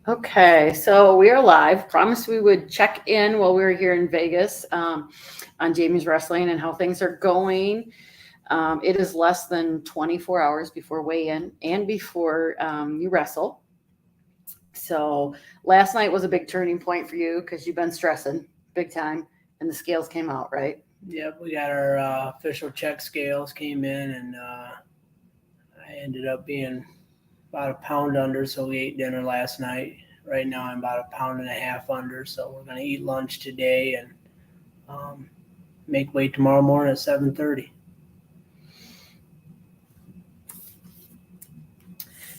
Okay, so we are live. Promised we would check in while we were here in Vegas on Jamie's Wrestling and how things are going. It is less than 24 hours before weigh-in and before you wrestle. So last night was a big turning point for you because you've been stressing big time, and the scales came out, right? Yep, we got our official check scales came in, and I ended up being about a pound under. So we ate dinner last night. Right now I'm about a pound and a half under. So we're gonna eat lunch today and um, make weight tomorrow morning at 7:30.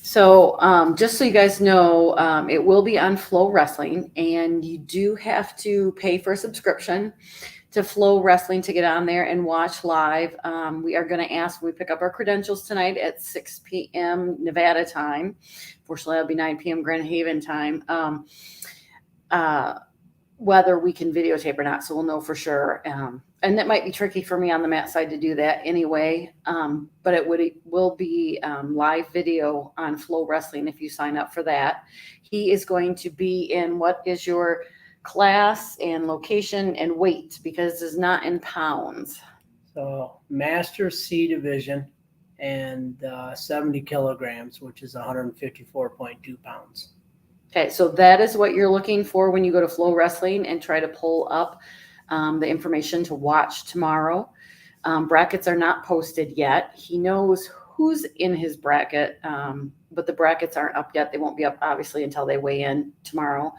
So, just so you guys know, it will be on Flow Wrestling, and you do have to pay for a subscription to Flow Wrestling to get on there and watch live. We are going to ask when we pick up our credentials tonight at 6 p.m. Nevada time. Fortunately, it'll be 9 p.m. Grand Haven time. Uh, Whether we can videotape or not, so we'll know for sure. And that might be tricky for me on the mat side to do that anyway. But it will be live video on Flow Wrestling if you sign up for that. He is going to be in what is your class and location and weight because it's not in pounds. So Master C division and 70 kilograms, which is 154.2 pounds. Okay, so that is what you're looking for when you go to Flow Wrestling and try to pull up the information to watch tomorrow. Brackets are not posted yet. He knows who's in his bracket, but the brackets aren't up yet. They won't be up, obviously, until they weigh in tomorrow,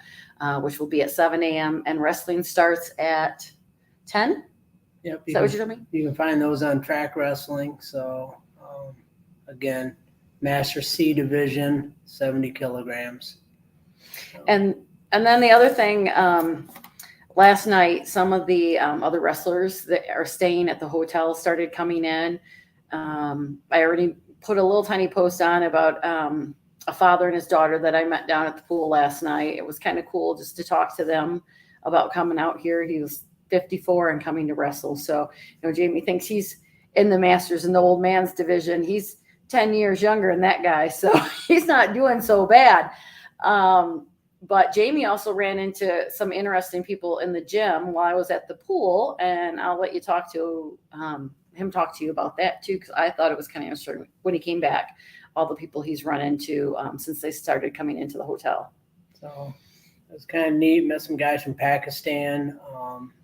which will be at 7 a.m. And wrestling starts at 10? Yep, Is that what you told me? you can find those on Track Wrestling. So again, Master C division, 70 kilograms. And then the other thing, last night, some of the other wrestlers that are staying at the hotel started coming in. I already put a little tiny post on about a father and his daughter that I met down at the pool last night. It was kind of cool just to talk to them about coming out here. He was 54 and coming to wrestle. So, Jamie thinks he's in the Masters in the old man's division. He's 10 years younger than that guy. So he's not doing so bad. But Jamie also ran into some interesting people in the gym while I was at the pool, and I'll let you talk to him talk to you about that too, because I thought it was kind of interesting when he came back, all the people he's run into since they started coming into the hotel. So it was kind of neat. Met some guys from Pakistan.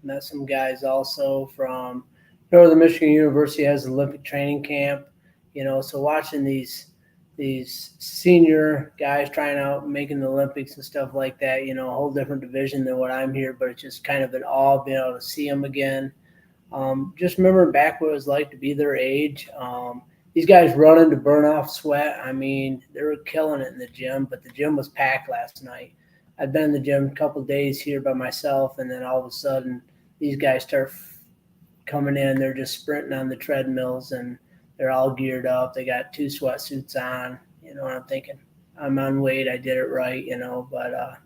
Met some guys also from Northern Michigan University has an Olympic training camp. So watching these senior guys trying out making the Olympics and stuff like that, a whole different division than what I'm here, but it's just kind of an awe being able to see them again. Just remembering back what it was like to be their age. These guys running to burn off sweat. I mean, they were killing it in the gym, but the gym was packed last night. I've been in the gym a couple of days here by myself, and then all of a sudden these guys start coming in. They're just sprinting on the treadmills, and they're all geared up. They got 2 sweatsuits on, and I'm thinking, I'm on weight. I did it right, but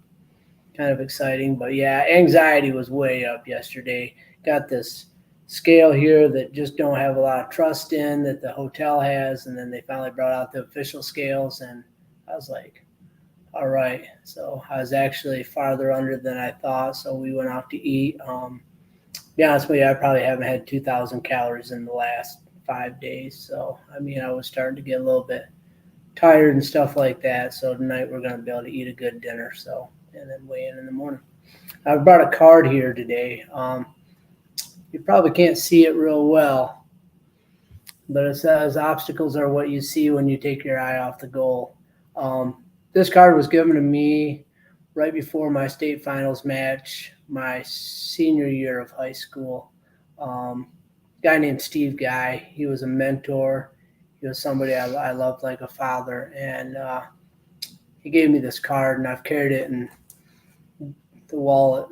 kind of exciting. But yeah, anxiety was way up yesterday. Got this scale here that just don't have a lot of trust in that the hotel has. And then they finally brought out the official scales, and I was like, all right. So I was actually farther under than I thought. So we went out to eat. To be honest with you, I probably haven't had 2,000 calories in the last 5 days. So, I mean, I was starting to get a little bit tired and stuff like that. So tonight we're going to be able to eat a good dinner. So, and then weigh in the morning. I brought a card here today. You probably can't see it real well, but it says obstacles are what you see when you take your eye off the goal. This card was given to me right before my state finals match, my senior year of high school. Guy named Steve Guy. He was a mentor. He was somebody I loved like a father, and he gave me this card, and I've carried it in the wallet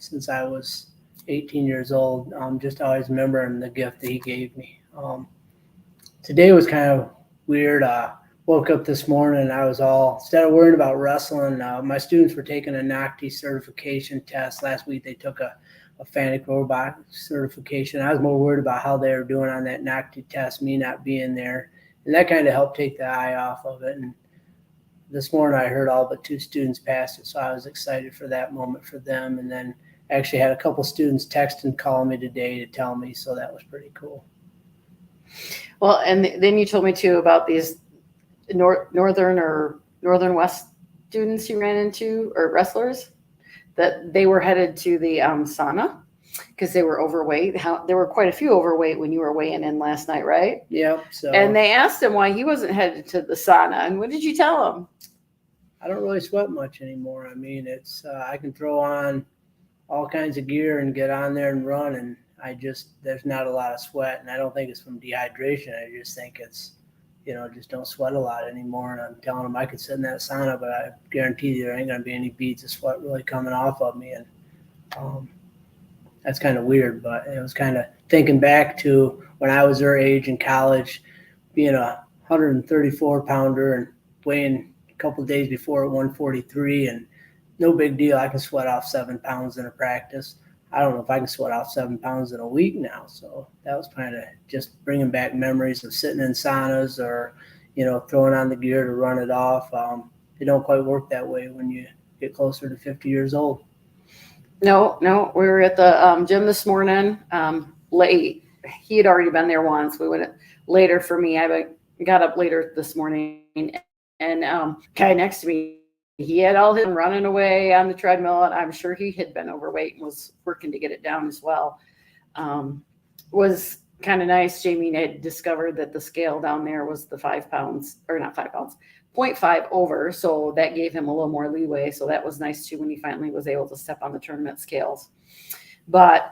since I was 18 years old. Just always remembering the gift that he gave me. Today was kind of weird. Woke up this morning and I was instead of worrying about wrestling, my students were taking a NOCTI certification test. Last week they took a Fanic robot certification. I was more worried about how they were doing on that NOCTI test, me not being there. And that kind of helped take the eye off of it. And this morning I heard all but 2 students passed it, so I was excited for that moment for them. And then actually had a couple students text and call me today to tell me, so that was pretty cool. Well, and then you told me too about these northern west students you ran into, or wrestlers, that they were headed to the sauna because they were overweight. There were quite a few overweight when you were weighing in last night, right? Yep. So And they asked him why he wasn't headed to the sauna. And what did you tell him? I don't really sweat much anymore. I mean, it's I can throw on all kinds of gear and get on there and run, and there's not a lot of sweat, and I don't think it's from dehydration. I just think it's, just don't sweat a lot anymore. And I'm telling them I could sit in that sauna, but I guarantee you there ain't going to be any beads of sweat really coming off of me. And that's kind of weird, but it was kind of thinking back to when I was their age in college, being a 134 pounder and weighing a couple of days before at 143, and no big deal. I can sweat off 7 pounds in a practice. I don't know if I can sweat off 7 pounds in a week now. So that was kind of just bringing back memories of sitting in saunas or, throwing on the gear to run it off. It don't quite work that way when you get closer to 50 years old. No, we were at the gym this morning late. He had already been there once. We went later for me. I got up later this morning, and guy next to me, he had all him running away on the treadmill, and I'm sure he had been overweight and was working to get it down as well. Was kind of nice. Jamie had discovered that the scale down there was the 5 pounds, or not 5 pounds, 0.5 over. So that gave him a little more leeway. So that was nice too when he finally was able to step on the tournament scales. But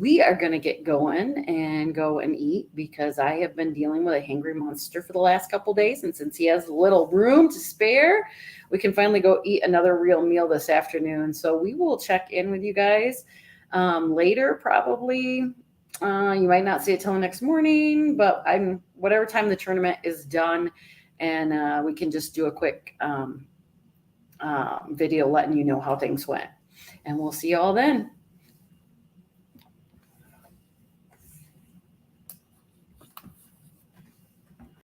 we are going to get going and go and eat because I have been dealing with a hangry monster for the last couple of days. And since he has a little room to spare, we can finally go eat another real meal this afternoon. So we will check in with you guys later, probably. You might not see it till the next morning, but whatever time the tournament is done, and we can just do a quick video letting you know how things went. And we'll see you all then.